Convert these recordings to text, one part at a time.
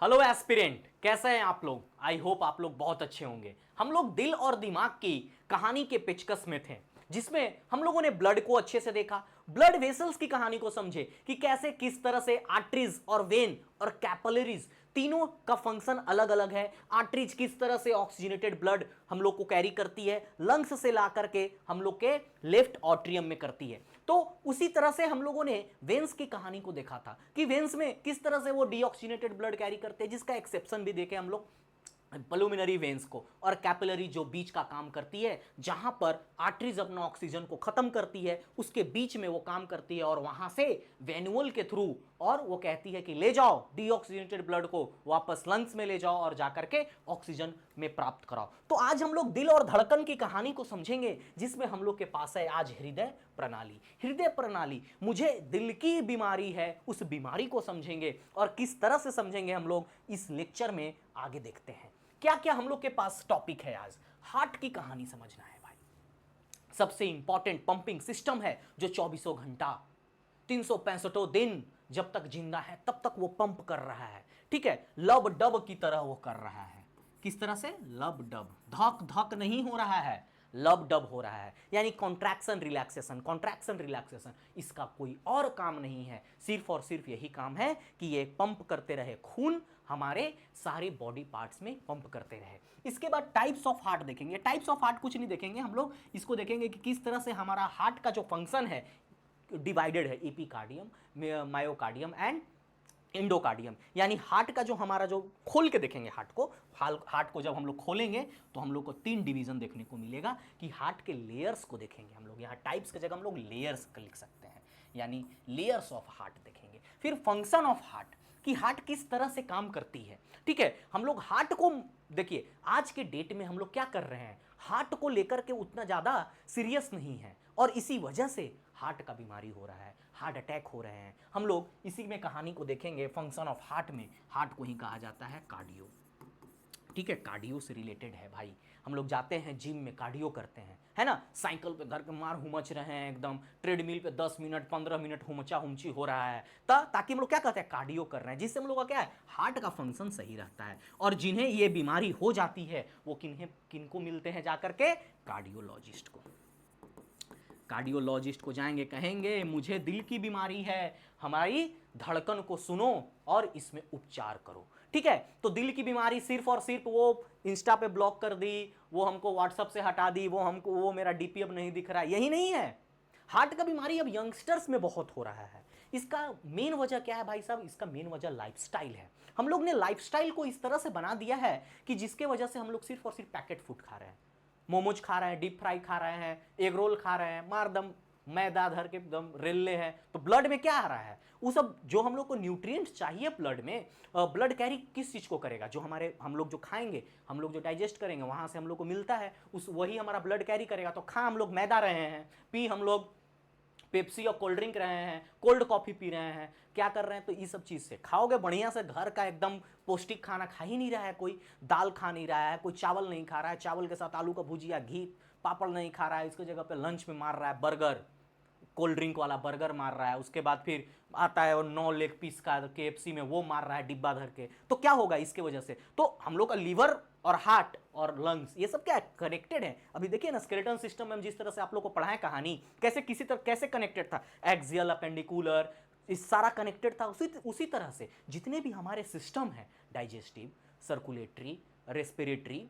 Hello aspirant, कैसे हैं आप लोग। आई होप आप लोग बहुत अच्छे होंगे। हम लोग दिल और दिमाग की कहानी के पेचकस में थे, जिसमें हम लोगों ने ब्लड को अच्छे से देखा, ब्लड वेसल्स की कहानी को समझे कि कैसे किस तरह से आर्टरीज और वेन और कैपिलरीज तीनों का फंक्शन अलग अलग है। आर्टरीज किस तरह से ऑक्सीजनेटेड ब्लड हम लोग को कैरी करती है, लंग्स से ला करके हम लोग के लेफ्ट ऑट्रियम में करती है। तो उसी तरह से हम लोगों ने वेन्स की कहानी को देखा था कि वेन्स में किस तरह से वो डीऑक्सीजनेटेड ब्लड कैरी करते हैं, जिसका एक्सेप्शन भी देखे हम लोग पल्मोनरी वेन्स को, और कैपिलरी जो बीच का काम करती है, जहां पर आर्टरीज अपना ऑक्सीजन को खत्म करती है, उसके बीच में वो काम करती है और वहां से वेन्युअल के थ्रू और वो कहती है कि ले जाओ डीऑक्सीजनेटेड ब्लड को वापस लंग्स में ले जाओ और जाकर के ऑक्सीजन में प्राप्त कराओ। तो आज हम लोग दिल और धड़कन की कहानी को समझेंगे, जिसमें हम लोग के पास है आज हृदय प्रणाली। हृदय प्रणाली, मुझे दिल की बीमारी है, उस बीमारी को समझेंगे और किस तरह से समझेंगे हम लोग इस लेक्चर में आगे देखते हैं। क्या क्या हम लोग के पास टॉपिक है आज। हार्ट की कहानी समझना है भाई। सबसे इंपॉर्टेंट पंपिंग सिस्टम है जो 24 घंटा 365 दिन जब तक जिंदा है तब तक वो पंप कर रहा है। ठीक है, लब डब की तरह वो कर रहा है। किस तरह से? लब डब, धक धक नहीं हो रहा है, लब डब हो रहा है, यानी कॉन्ट्रैक्शन रिलैक्सेशन, कॉन्ट्रैक्शन रिलैक्सेशन। इसका कोई और काम नहीं है, सिर्फ और सिर्फ यही काम है कि ये पंप करते रहे, खून हमारे सारे बॉडी पार्ट्स में पंप करते रहे। इसके बाद टाइप्स ऑफ हार्ट देखेंगे। टाइप्स ऑफ हार्ट कुछ नहीं देखेंगे हम लोग, इसको देखेंगे कि किस तरह से हमारा हार्ट का जो फंक्शन है डिवाइडेड है, एपिकार्डियम, मायोकार्डियम एंड इंडोकार्डियम। यानी हार्ट का जो हमारा जो खोल के देखेंगे हार्ट को जब हम लोग खोलेंगे तो हम लोग को 3 डिवीजन देखने को मिलेगा कि हार्ट के लेयर्स को देखेंगे हम लोग। यहाँ टाइप्स की जगह हम लोग लेयर्स लिख सकते हैं, यानी लेयर्स ऑफ हार्ट देखेंगे। फिर फंक्शन ऑफ हार्ट, कि हार्ट किस तरह से काम करती है। ठीक है, हम लोग हार्ट को देखिए, आज के डेट में हम लोग क्या कर रहे हैं, हार्ट को लेकर के उतना ज़्यादा सीरियस नहीं है और इसी वजह से हार्ट का बीमारी हो रहा है, हार्ट अटैक हो रहे हैं। हम लोग इसी में कहानी को देखेंगे। फंक्शन ऑफ हार्ट में हार्ट को ही कहा जाता है कार्डियो। ठीक है, कार्डियो से रिलेटेड है भाई। हम लोग जाते हैं जिम में, कार्डियो करते हैं, है ना, साइकिल पे धर के मार हुमच रहे हैं, एकदम ट्रेडमिल पे 10 मिनट 15 मिनट हुमचा हुमची हो रहा है, ताकि हम लोग क्या कहते हैं, कार्डियो कर रहे हैं, जिससे हम लोग का क्या है, हार्ट का फंक्शन सही रहता है। और जिन्हें ये बीमारी हो जाती है वो किनको मिलते हैं जाकर के, कार्डियोलॉजिस्ट को। कार्डियोलॉजिस्ट को जाएंगे, कहेंगे मुझे दिल की बीमारी है, हमारी धड़कन को सुनो और इसमें उपचार करो। ठीक है, तो दिल की बीमारी सिर्फ और सिर्फ वो इंस्टा पे ब्लॉक कर दी, वो हमको व्हाट्सएप से हटा दी, वो मेरा डीपी अब नहीं दिख रहा है, यही नहीं है। हार्ट का बीमारी अब यंगस्टर्स में बहुत हो रहा है। इसका मेन वजह क्या है भाई साहब? इसका मेन वजह लाइफस्टाइल है। हम लोग ने लाइफस्टाइल को इस तरह से बना दिया है कि जिसके वजह से हम लोग सिर्फ और सिर्फ पैकेट फूड खा रहे हैं, मोमोज खा रहे हैं, डीप फ्राई खा रहे हैं, एग रोल खा रहे हैं, मारदम मैदा धर के दम रेल्ले हैं। तो ब्लड में क्या आ रहा है, वो सब जो हम लोग को न्यूट्रिएंट्स चाहिए ब्लड में, ब्लड कैरी किस चीज़ को करेगा, जो हम लोग जो खाएंगे, हम लोग जो डाइजेस्ट करेंगे वहाँ से हम लोग को मिलता है, वही हमारा ब्लड कैरी करेगा। तो खा हम लोग मैदा रहे हैं, पी हम लोग पेप्सी और कोल्ड ड्रिंक रहे हैं, कोल्ड कॉफ़ी पी रहे हैं, क्या कर रहे हैं, तो ये सब चीज़ से खाओगे बढ़िया से, घर का एकदम पौष्टिक खाना खा ही नहीं रहा है, कोई दाल खा नहीं रहा है, कोई चावल नहीं खा रहा है, चावल के साथ आलू का भुजिया घी पापड़ नहीं खा रहा है, इसकी जगह पे लंच में मार रहा है बर्गर, कोल्ड ड्रिंक वाला बर्गर मार रहा है, उसके बाद फिर आता है और 9 लेग पीस का KFC में वो मार रहा है डिब्बा भर के। तो क्या होगा इसके वजह से? तो हम लोग का लीवर और हार्ट और लंग्स ये सब क्या कनेक्टेड है। अभी देखिए ना, स्केलेटन सिस्टम में जिस तरह से आप लोग को पढ़ाएं कहानी, कैसे किसी तरह कैसे कनेक्टेड था, एक्सियल, अपेंडिकुलर, इस सारा कनेक्टेड था। उसी तरह से जितने भी हमारे सिस्टम है, डाइजेस्टिव, सर्कुलेटरी, रेस्पिरेटरी,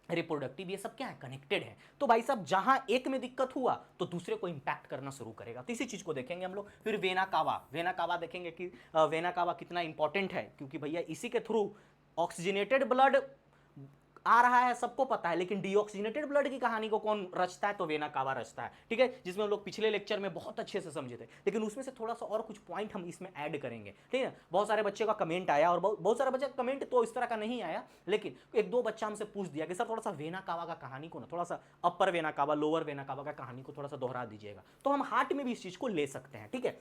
रिप्रोडक्टिव, ये सब क्या है, कनेक्टेड है। तो भाई साहब जहां एक में दिक्कत हुआ तो दूसरे को इंपैक्ट करना शुरू करेगा। तो इसी चीज को देखेंगे हम लोग। फिर वेना कावा, वेना कावा देखेंगे कि वेना कावा कितना इंपॉर्टेंट है, क्योंकि भैया इसी के थ्रू ऑक्सीजनेटेड ब्लड आ रहा है, सबको पता है, लेकिन डीऑक्सीजनेटेड ब्लड की कहानी को कौन रचता है, तो वेना कावा रचता है। ठीक है, जिसमें हम लोग पिछले लेक्चर में बहुत अच्छे से समझे थे, लेकिन उसमें से थोड़ा सा और कुछ पॉइंट हम इसमें ऐड करेंगे। ठीक है, बहुत सारे बच्चे का कमेंट आया और बहुत सारे बच्चे का कमेंट तो इस तरह का नहीं आया, लेकिन एक दो बच्चा हमसे पूछ दिया कि सर थोड़ा सा वेना कावा का कहानी को ना, थोड़ा सा upper vena cava, lower vena cava का कहानी को थोड़ा सा दोहरा दीजिएगा। तो हम हार्ट में भी इस चीज को ले सकते हैं। ठीक है,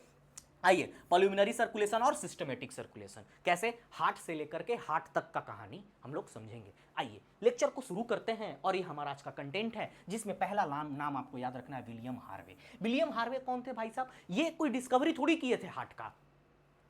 आइए, पल्मोनरी सर्कुलेशन और सिस्टमेटिक सर्कुलेशन, कैसे हार्ट से लेकर के हार्ट तक का कहानी हम लोग समझेंगे। आइए लेक्चर को शुरू करते हैं और ये हमारा आज का कंटेंट है, जिसमें पहला नाम आपको याद रखना है, विलियम हार्वे। विलियम हार्वे कौन थे भाई साहब? ये कोई डिस्कवरी थोड़ी किए थे हार्ट का,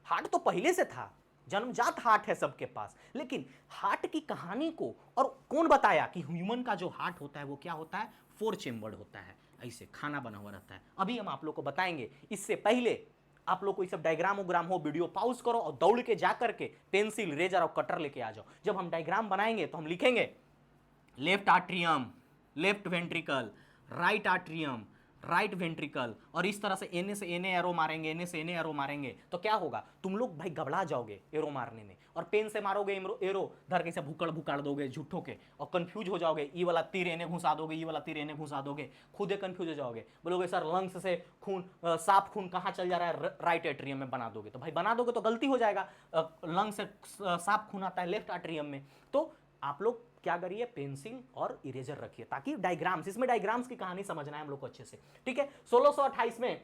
हार्ट तो पहले से था। जन्मजात हार्ट है सबके पास, लेकिन हार्ट की कहानी को और कौन बताया कि ह्यूमन का जो हार्ट होता है वो क्या होता है, 4 चेम्बर्ड होता है, ऐसे खाना बना हुआ रहता है। अभी हम आप लोग को बताएंगे। इससे पहले आप लोग को ये सब डायग्राम उग्राम हो, वीडियो पॉज करो और दौड़ के जा करके पेंसिल, रेजर और कटर लेके आ जाओ। जब हम डायग्राम बनाएंगे तो हम लिखेंगे left atrium, left ventricle, right atrium, right ventricle, और इस तरह से एने से एने एरो मारेंगे, एने से एने एरो मारेंगे, तो क्या होगा, तुम लोग भाई घबरा जाओगे एरो मारने में, और पेन से मारोगे एरो धर के से भुकड़ भुकाड़ दोगे झूठों के, और कंफ्यूज हो जाओगे, ई वाला तीर एने घुसा दोगे, ई वाला तीर एने घुसा दोगे, खुद कंफ्यूज हो जाओगे, बोलोगे सर लंग्स से खून, साफ खून कहाँ चल जा रहा है, राइट एट्रियम में बना दोगे, तो भाई बना दोगे तो गलती हो जाएगा, लंग्स से साफ खून आता है लेफ्ट आर्ट्रियम में। तो आप लोग क्या करिए, पेंसिल और इरेजर रखिए ताकि डायग्राम्स, इसमें डायग्राम्स की कहानी समझना है हम लोग को अच्छे से, ठीक है। 1628 में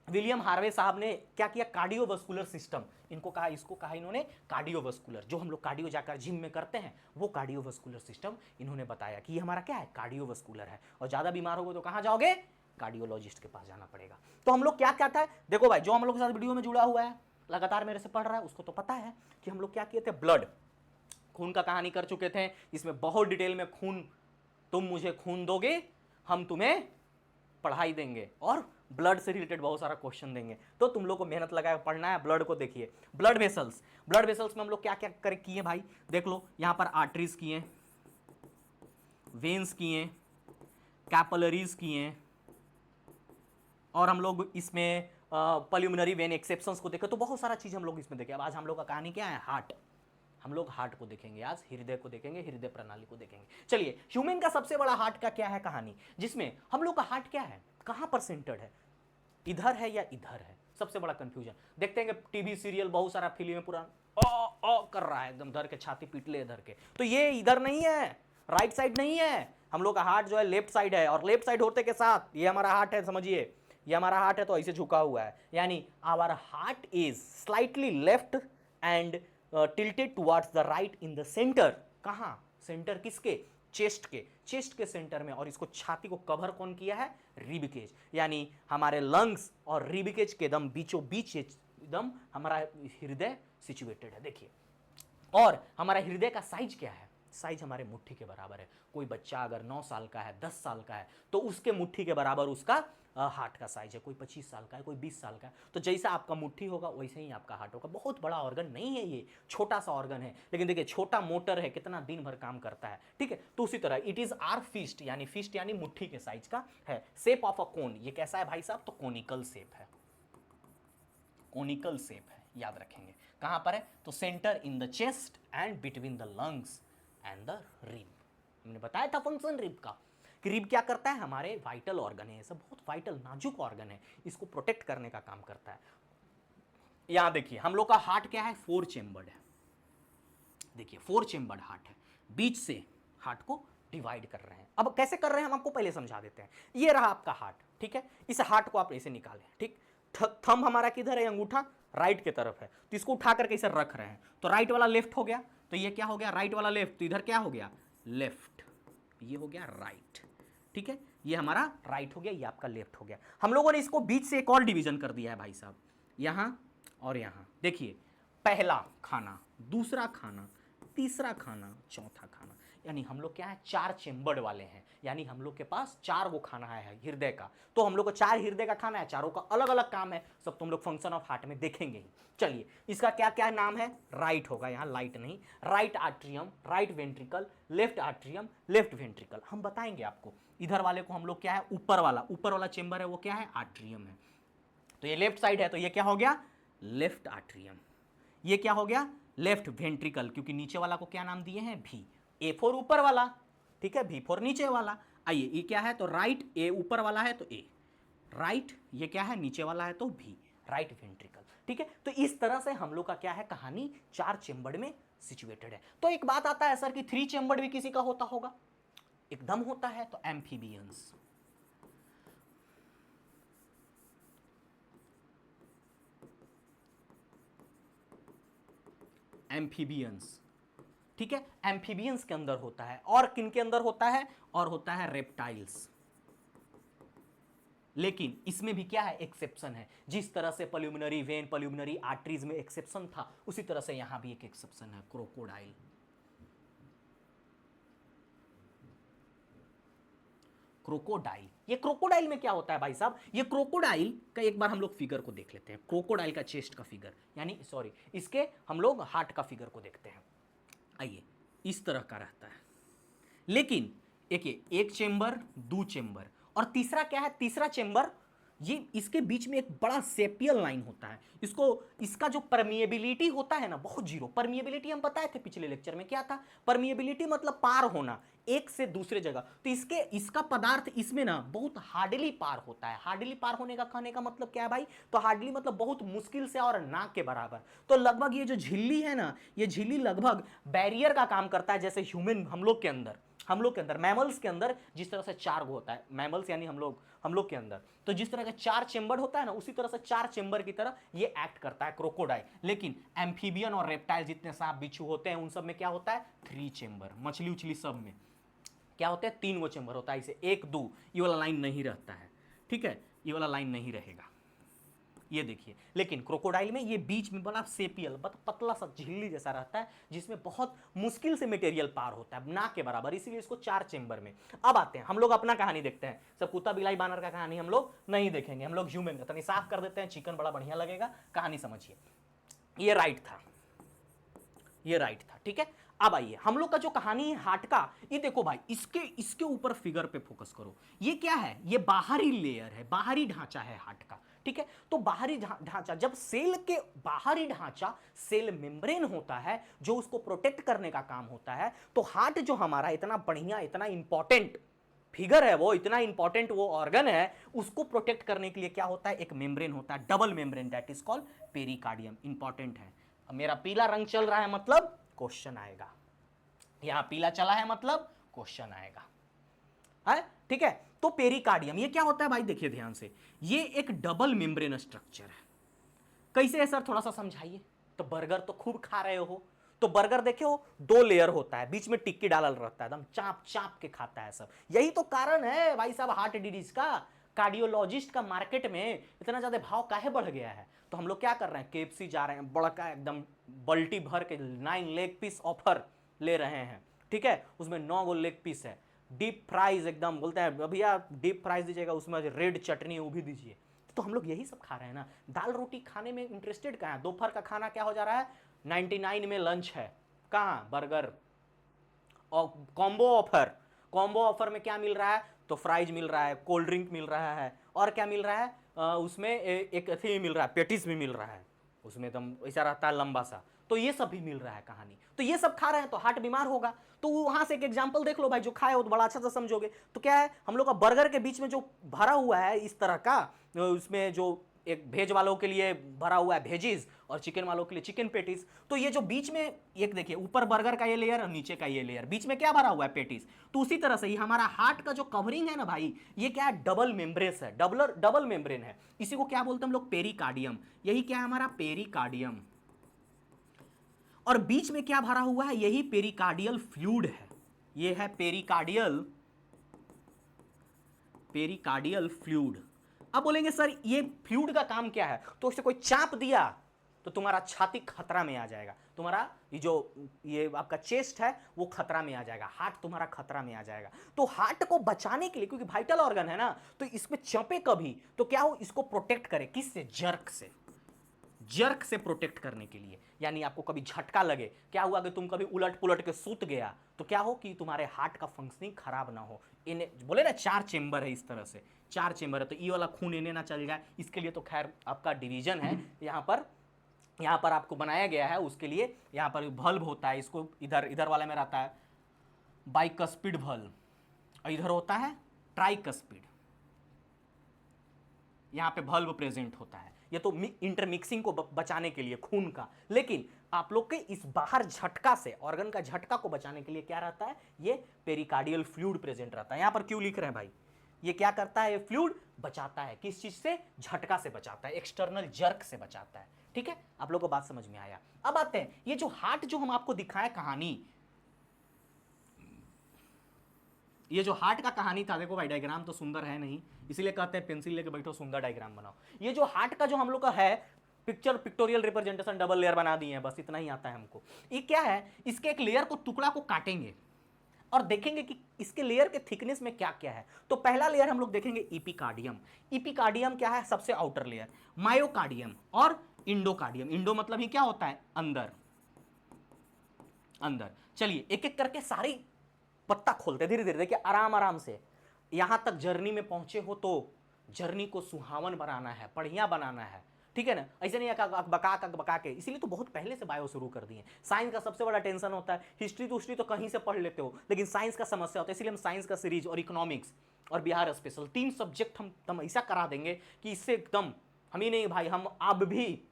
विलियम हार्वे साहब ने क्या किया, कार्डियोवास्कुलर सिस्टम, इनको कहा, इसको कहा इन्होंने कार्डियोवास्कुलर, जो हम लोग कार्डियो जाकर जिम में करते हैं वो कार्डियोवास्कुलर सिस्टम इन्होंने बताया कि ये हमारा क्या है, कार्डियोवास्कुलर है, और ज्यादा बीमार होगे तो कहां जाओगे, कार्डियोलॉजिस्ट के पास जाना पड़ेगा। तो हम लोग क्या कहता है, देखो भाई जो हम लोग के साथ वीडियो में जुड़ा हुआ है, लगातार मेरे से पढ़ रहा है, उसको तो पता है कि हम लोग क्या किए थे, ब्लड, खून का कहानी कर चुके थे, इसमें बहुत डिटेल में खून, तुम मुझे खून दोगे हम तुम्हें पढ़ाई देंगे, और ब्लड से रिलेटेड बहुत सारा क्वेश्चन देंगे, तो तुम लोग को मेहनत लगाकर पढ़ना है। ब्लड को देखिए, ब्लड वेसल्स, ब्लड वेसल्स में हम लोग क्या क्या कर किए भाई, देख लो, यहां पर आर्टरीज किए, वेन्स किए, कैपिलरीज किए, और हम लोग इसमें पल्मोनरी वेन एक्सेप्शंस को देखे, तो बहुत सारा चीज हम लोग इसमें देखे। अब आज हम लोग का कहानी क्या है, हार्ट, हम लोग हार्ट को देखेंगे आज, हृदय को देखेंगे, हृदय प्रणाली को देखेंगे। चलिए, ह्यूमन का सबसे बड़ा हार्ट का क्या है कहानी, जिसमें हम लोग का हार्ट क्या है, कहां पर सेंटर्ड है, इधर है या इधर है, सबसे बड़ा कंफ्यूजन। देखते हैं टीवी सीरियल, बहुत सारा फिल्म पुराना ओ कर रहा है, एकदम धर के छाती पीट ले धर के, तो ये इधर नहीं है, राइट साइड नहीं है, हम लोग का हार्ट जो है लेफ्ट साइड है, और लेफ्ट साइड होते के साथ ये हमारा हार्ट है, समझिए ये हमारा हार्ट है, तो ऐसे झुका हुआ है, यानी our heart is slightly left and tilted towards the right in the centre. कहां सेंटर, किसके, चेस्ट के, चेस्ट के सेंटर में, और इसको छाती को कवर कौन किया है, रिबकेज, यानी हमारे लंग्स और रिबकेज के एकदम बीचों बीच एकदम हमारा हृदय सिचुएटेड है। देखिए, और हमारा हृदय का साइज क्या है, साइज हमारे मुट्ठी के बराबर है। कोई बच्चा अगर 9 साल का है, 10 साल का है, तो उसके मुट्ठी के बराबर उसका हार्ट का साइज है। कोई 25 साल का है, कोई 20 साल का है, तो जैसा आपका मुट्ठी होगा वैसे ही आपका हार्ट होगा। बहुत बड़ा ऑर्गन नहीं है ये, छोटा सा ऑर्गन है, लेकिन देखिए छोटा मोटर है, कितना दिन भर काम करता है, ठीक है। तो उसी तरह इट इज आर फिस्ट, यानी फिस्ट यानी मुट्ठी के साइज का है। शेप ऑफ अ कोन, ये कैसा है भाई साहब, तो कोनिकल शेप है, कोनिकल शेप है, याद रखेंगे। कहां पर है, तो centre in the chest and between the lungs and the rib. हमने बताया था फंक्शन रिब का, कि रिब क्या करता है, हमारे वाइटल ऑर्गन है, सब बहुत वाइटल नाजुक ऑर्गन है, इसको प्रोटेक्ट करने का काम करता है। यहां देखिए हम लोग का हार्ट क्या है, 4 चेम्बर्ड है, देखिए 4 चेम्बर्ड हार्ट है, बीच से हार्ट को डिवाइड कर रहे हैं। अब कैसे कर रहे हैं हम आपको पहले समझा देते हैं। ये रहा आपका हार्ट, ठीक है, इस हार्ट को आप ऐसे निकालें, ठीक, थंब हमारा किधर है, अंगूठा राइट की तरफ है, तो इसको उठा करके इसे रख रहे हैं, तो राइट वाला लेफ्ट हो गया, तो ये क्या हो गया, राइट वाला लेफ्ट, तो इधर क्या हो गया, लेफ्ट, ये हो गया राइट, ठीक है, ये हमारा राइट हो गया, ये आपका लेफ्ट हो गया। हम लोगों ने इसको बीच से एक और डिवीजन कर दिया है भाई साहब, यहां और यहां। देखिए, पहला खाना, दूसरा खाना, तीसरा खाना, चौथा खाना, यानी हम लोग क्या है, 4 चेम्बर्ड वाले हैं, यानी हम लोग के पास 4 गो खाना है हृदय का। तो हम लोग को 4 हृदय का खाना है, चारों का अलग अलग काम है, सब तुम लोग फंक्शन ऑफ हार्ट में देखेंगे ही। चलिए, इसका क्या क्या नाम है, राइट होगा, यहाँ लाइट नहीं, right atrium, right ventricle, left atrium, left ventricle, हम बताएंगे आपको। इधर वाले को हम लोग क्या है, ऊपर वाला चेम्बर है वो क्या है, आर्ट्रियम है, तो ये लेफ्ट साइड है, तो ये क्या हो गया, लेफ्ट आर्ट्रियम। ये क्या हो गया, लेफ्ट वेंट्रिकल, क्योंकि नीचे वाला को क्या नाम दिए हैं, भी। ए फॉर ऊपर वाला, ठीक है, भी फॉर नीचे वाला। आइए, ये क्या है, तो राइट, ए ऊपर वाला है तो ए, राइट, ये क्या है, नीचे वाला है तो भी, राइट वेंट्रिकल, ठीक है। तो इस तरह से हम लोग का क्या है, कहानी 4 चेम्बर्ड में सिचुएटेड है। तो एक बात आता है सर कि 3 चेम्बर्ड भी किसी का होता होगा, एकदम होता है, तो एम्फीबियंस, एम्फीबियंस, ठीक है, एम्फीबियंस के अंदर होता है। और किन के अंदर होता है, और होता है रेप्टाइल्स, लेकिन इसमें भी क्या है, एक्सेप्शन है। जिस तरह से पल्मोनरी वेन, पल्मोनरी आर्टरीज में एक्सेप्शन था, उसी तरह से यहां भी एक एक्सेप्शन है, क्रोकोडाइल। क्रोकोडाइल, ये क्रोकोडाइल में क्या होता है भाई साहब, ये क्रोकोडाइल का एक बार हम लोग फिगर को देख लेते हैं। क्रोकोडाइल का चेस्ट का फिगर, यानी सॉरी, इसके हम लोग हार्ट का फिगर को देखते हैं। आइए, इस तरह का रहता है, लेकिन देखिए एक चेंबर, दो चेंबर, और तीसरा क्या है, तीसरा चेंबर, ये इसके बीच में एक बड़ा सेपियल लाइन होता है। इसको, इसका जो परमिएबिलिटी होता है ना, बहुत जीरो। परमिएबिलिटी हम बताए थे पिछले लेक्चर में, क्या था परमिएबिलिटी, मतलब पार होना एक से दूसरे जगह। तो इसका पदार्थ इसमें ना बहुत हार्डली पार होता है। हार्डली पार होने का कहने का मतलब क्या है भाई, तो हार्डली मतलब बहुत मुश्किल से और ना के बराबर। तो लगभग ये जो झिल्ली है ना, ये झिल्ली लगभग बैरियर का काम करता है, जैसे ह्यूमन हम लोग के अंदर मैमल्स के अंदर जिस तरह से चार गो होता है, मैमल्स यानी हम लोग के अंदर, तो जिस तरह का चार चेंबर होता है ना, उसी तरह से चार चेंबर की तरह ये एक्ट करता है क्रोकोडाइल। लेकिन एम्फीबियन और रेप्टाइल जितने सांप बिच्छू होते हैं, उन सब में क्या होता है, 3 चेंबर। मछली उछली सब में क्या होता है, 3 गो चेंबर होता है। इसे 1 2 ये वाला लाइन नहीं रहता है, ठीक है, ये वाला लाइन नहीं रहेगा, ये देखिए। लेकिन क्रोकोडाइल में ये बीच में बड़ा सेपियल, पतला सा झिल्ली जैसा रहता है, जिसमें बहुत मुश्किल से मटेरियल पार होता है, ना के बराबर, इसीलिए इसको 4 चेंबर में। अब आते हैं हम लोग अपना कहानी देखते हैं। सब कुत्ता बिलाई बानर का कहानी हम लोग नहीं देखेंगे, हम लोग ह्यूमन का तनी साफ कर देते हैं, चिकन बड़ा बढ़िया लगेगा। कहानी समझिए, ये राइट था, ये राइट था, ठीक है। अब आइए हम लोग का जो कहानी है हार्ट का, ये देखो भाई, इसके ऊपर फिगर पे फोकस करो। ये क्या है, ये बाहरी लेयर है, बाहरी ढांचा है हार्ट का, ठीक है। तो बाहरी ढांचा, जब सेल के बाहरी ढांचा सेल मेम्ब्रेन होता है जो उसको प्रोटेक्ट करने का काम होता है, तो हार्ट जो हमारा इतना बढ़िया, इतना इंपॉर्टेंट फिगर है, वो इतना इंपॉर्टेंट वो ऑर्गन है, उसको प्रोटेक्ट करने के लिए क्या होता है, एक मेम्ब्रेन होता है, double membrane, that is called pericardium. Important है। अब मेरा पीला रंग चल रहा है मतलब क्वेश्चन आएगा, यहां पीला चला है मतलब क्वेश्चन आएगा, है, ठीक है। तो पेरिकार्डियम ये क्या होता है भाई, देखिए ध्यान से, ये एक डबल मेम्ब्रेन स्ट्रक्चर है। कैसे है सर, थोड़ा सा समझाइए। तो बर्गर तो खूब खा रहे हो, तो बर्गर देखो 2 लेयर होता है, बीच में टिक्की डालल रहता है, एकदम चाप चाप के खाता है सब। यही तो कारण है भाई साहब हार्ट डिजीज का, कार्डियोलॉजिस्ट का मार्केट में इतना ज्यादा भाव काहे बढ़ गया है। तो हम लोग क्या कर रहे हैं, केएफसी जा रहे हैं, बड़का एकदम बल्टी भर के 9 लेग पीस ऑफर ले रहे हैं, ठीक है, उसमें 9 गो लेग पीस है, डीप फ्राइज एकदम, बोलते हैं भैया डीप फ्राइज दीजिएगा, उसमें रेड चटनी वो भी दीजिए। तो हम लोग यही सब खा रहे हैं ना, दाल रोटी खाने में इंटरेस्टेड कहाँ है। दोपहर का खाना क्या हो जा रहा है, 99 में लंच है, कहाँ बर्गर। और कॉम्बो ऑफर, कॉम्बो ऑफर में क्या मिल रहा है, तो फ्राइज मिल रहा है, कोल्ड ड्रिंक मिल रहा है, और क्या मिल रहा है, उसमें एक अथी मिल रहा है, पेटिस भी मिल रहा है, उसमें एकदम ऐसा रहता है लंबा सा। तो ये सब भी मिल रहा है कहानी, तो ये सब खा रहे हैं तो हार्ट बीमार होगा। तो वहां से एक एग्जांपल देख लो भाई, जो खाए हो तो बड़ा अच्छा से समझोगे। तो क्या है, हम लोग का बर्गर के बीच में जो भरा हुआ है इस तरह का, उसमें जो एक वेज वालों के लिए भरा हुआ है वेजीज, और चिकन वालों के लिए चिकन पेटीज। तो ये जो बीच में एक देखिए, ऊपर बर्गर का ये लेयर और नीचे का ये लेयर, बीच में क्या भरा हुआ है, पेटीज। तो उसी तरह से ये हमारा हार्ट का जो कवरिंग है ना भाई, ये क्या है, डबल मेम्ब्रेन है, डबल मेम्ब्रेन है। इसी को क्या बोलते हैं हम लोग, पेरिकार्डियम। यही क्या है हमारा, पेरिकार्डियम। और बीच में क्या भरा हुआ है, यही पेरिकार्डियल फ्लूइड है। ये है पेरिकार्डियल फ्लूइड। अब बोलेंगे सर ये फ्लूइड का काम क्या है, तो उससे कोई चाप दिया तो तुम्हारा छाती खतरा में आ जाएगा, तुम्हारा ये आपका चेस्ट है वो खतरा में आ जाएगा, हार्ट तुम्हारा खतरा में आ जाएगा। तो हार्ट को बचाने के लिए, क्योंकि वाइटल ऑर्गन है ना, तो इसमें चंपे कभी तो क्या हो, इसको प्रोटेक्ट करे, किससे, जर्क से प्रोटेक्ट करने के लिए। यानी आपको कभी झटका लगे, क्या हुआ कि तुम कभी उलट पुलट के सूत गया, तो क्या हो कि तुम्हारे हार्ट का फंक्शनिंग खराब ना हो। इन्हें बोले ना 4 चेंबर है, इस तरह से 4 चेंबर है, तो ये वाला खून इन्हें ना चल जाए, इसके लिए तो खैर आपका डिवीजन है यहाँ पर आपको बनाया गया है, उसके लिए यहाँ पर भल्ब होता है, इसको इधर वाले में रहता है बाइकस्पिड भल्ब, इधर होता है ट्राइकस्पिड, यहाँ पे भल्ब प्रेजेंट होता है। ये तो इंटरमिक्सिंग को बचाने के लिए खून का, लेकिन आप लोग के इस बाहर झटका से, ऑर्गन का झटका को बचाने के लिए क्या रहता है, ये पेरिकार्डियल फ्लूइड प्रेजेंट रहता है। यहां पर क्यों लिख रहे हैं भाई, ये क्या करता है, ये फ्लूइड बचाता है, किस चीज से, झटका से बचाता है, एक्सटर्नल जर्क से बचाता है, ठीक है। आप लोग को बात समझ में आया। अब आते हैं, ये जो हार्ट जो हम आपको दिखाए कहानी, ये जो हार्ट का कहानी था, देखो भाई डायग्राम तो सुंदर है नहीं, इसीलिए कहते हैं पेंसिल लेके बैठो सुंदर डायग्राम बनाओ। ये जो हार्ट का जो हम लोग का है picture, pictorial representation double layer बना दिए हैं, बस इतना ही आता है हमको। ये क्या है, इसके एक लेयर को, टुकड़ा को काटेंगे और देखेंगे कि इसके लेयर के थिकनेस में क्या क्या है। तो पहला लेयर हम लोग देखेंगे इपिकार्डियम। इपिकार्डियम क्या है, सबसे आउटर लेयर। मायोकार्डियम और इंडोकार्डियम। इंडो मतलब ही क्या होता है, अंदर, अंदर। चलिए एक एक करके सारी पत्ता खोलते, धीरे धीरे देखिए, आराम आराम से। यहां तक जर्नी में पहुंचे हो तो जर्नी को सुहावन बनाना है, बढ़िया बनाना है, ठीक है ना, ऐसे नहीं बका के। इसीलिए तो बहुत पहले से बायो शुरू कर दिए। साइंस का सबसे बड़ा टेंशन होता है, हिस्ट्री तो कहीं से पढ़ लेते हो, लेकिन साइंस का समस्या होता है। इसलिए हम साइंस का सीरीज और इकोनॉमिक्स और बिहार स्पेशल 3 सब्जेक्ट हम ऐसा करा देंगे कि इससे एकदम, हम ही नहीं भाई, हम अब भी,